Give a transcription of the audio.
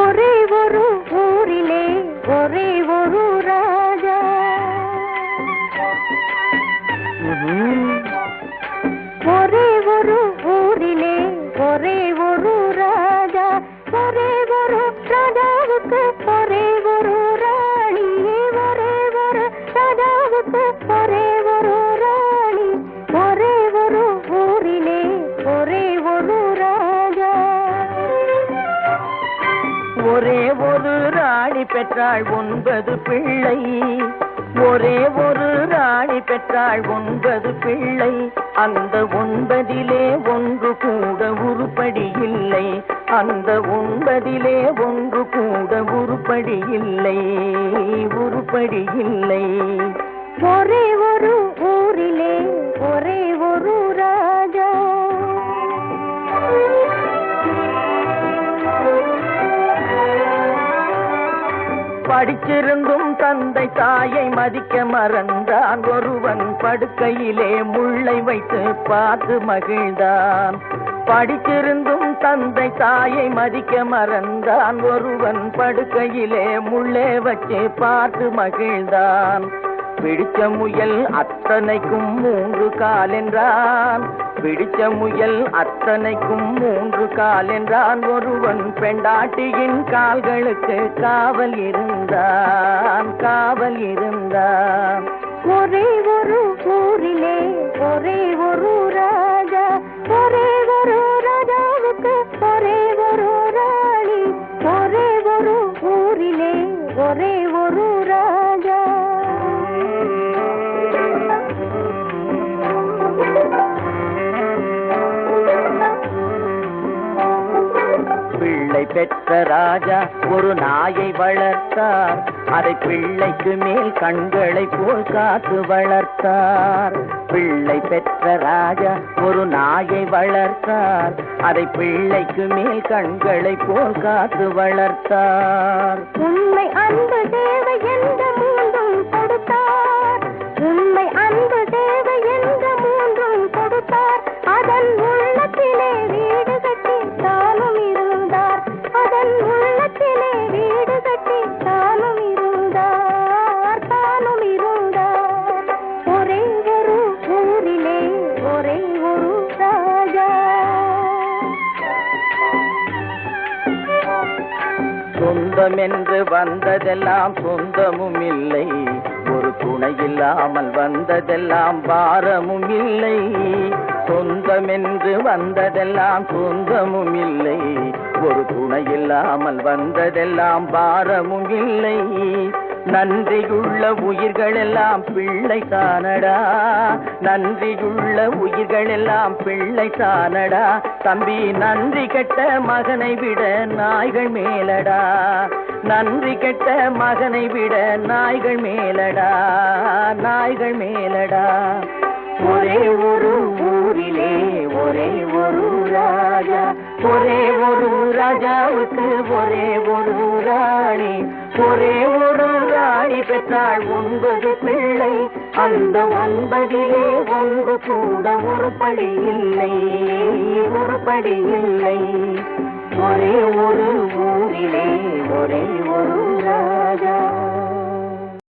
ஒரே ஒரு ஊரிலே ஒரே ஒரு ராஜா. ஒரே ஒரு ஊரிலே ஒரே ஒரு ராஜா. ஒரே ஒரு ராஜாவுக்கு ஒரே ஒரு ராணி. ஒரே ஒரு ராஜாவுக்கு ஒரே ஒரு ராணி. ஒரே ஒரு ஊரிலே ஒரே ஒரு ராஜா. ஒரே ஒரு ராணி பெற்றாள் 9 பிள்ளை. ஒரே ஒரு ராணி பெற்றாள் 9 பிள்ளை. அந்த 9 ஒன்று கூட உருப்படி இல்லை. அந்த 9 ஒன்று கூட உருப்படி இல்லை. உருப்படி இல்லை. ஒரே ஒரு ஊரிலே ஒரே ஒரு ராஜா. படிச்சிருந்தும் தந்தை தாயை மதிக்க மறந்தான். ஒருவன் படுக்கையிலே முள்ளை வைத்து பார்த்து மகிழ்ந்தான். படிச்சிருந்தும் தந்தை தாயை மதிக்க மறந்தான். ஒருவன் படுக்கையிலே முள்ளை வச்சு பார்த்து மகிழ்ந்தான். பிடிச்ச முயல் அத்தனைக்கும் 3 கால் என்றான். பிடிச்ச முயல் அத்தனைக்கும் 3 கால் என்றான். ஒருவன் பெண்டாட்டியின் கால்களுக்கு காவல் இருந்தான். காவல் இருந்தான். ஒரே ஒரு ஊரிலே ஒரே ஒரு ராஜா. ஒரே ஒரு ராஜாவுக்கு ஒரே ஒரு ராணி. ஒரே ஒரு ஊரிலே ஒரே ஒரு ராஜா. பிள்ளை பெற்ற ராஜா ஒரு நாயை வளர்த்தார். அதை பிள்ளைக்கு மேல் கண்களை போல் காத்து வளர்த்தார். பிள்ளை பெற்ற ராஜா ஒரு நாயை வளர்த்தார். அதை பிள்ளைக்கு மேல் கண்களை போல் காத்து வளர்த்தார். உண்மை அன்பு தேவை என்ற 3 கொடுத்தார். உண்மை அன்பு தேவை என்ற 3 கொடுத்தார். அதன் உள்ளத்திலே வீடு கட்டி தானும் இருந்தார். அதன் உள்ளத்திலே வீடு கட்டி தானும் இருந்தார். தானும் இருந்தார். ஒரே ஒரு ஊரிலே ஒரே ஒரு ராஜா. சொந்தம் என்று வந்ததெல்லாம் சொந்தமும் இல்லை. ஒரு துணை இல்லாமல் வந்ததெல்லாம் பாரமும் இல்லை. சொந்தம் என்று வந்ததெல்லாம் சொந்தமும் இல்லை. ஒரு துணை இல்லாமல் வந்ததெல்லாம் பாரமும் இல்லை. நன்றியுள்ள உயிர்களெல்லாம் பிள்ளை தானடா. நன்றியுள்ள உயிர்களெல்லாம் பிள்ளை தானடா. தம்பி நன்றி கெட்ட மகனை விட நாய்கள் மேலடா. நன்றி கெட்ட மகனை விட நாய்கள் மேலடா. நாய்கள் மேலடா. ஒரே ஒரு ஊரிலே ஒரே ஒரு ராஜா. ஒரே ஒரு ராஜாவுக்கு ஒரே ஒரு ராணி. ஒரே ஒரு ராணி பெற்றாள் 9 பிள்ளை. அந்த 9 ஒன்று கூட உருப்படி இல்லை. உருப்படி இல்லை. ஒரே ஒரு ஊரிலே ஒரே ஒரு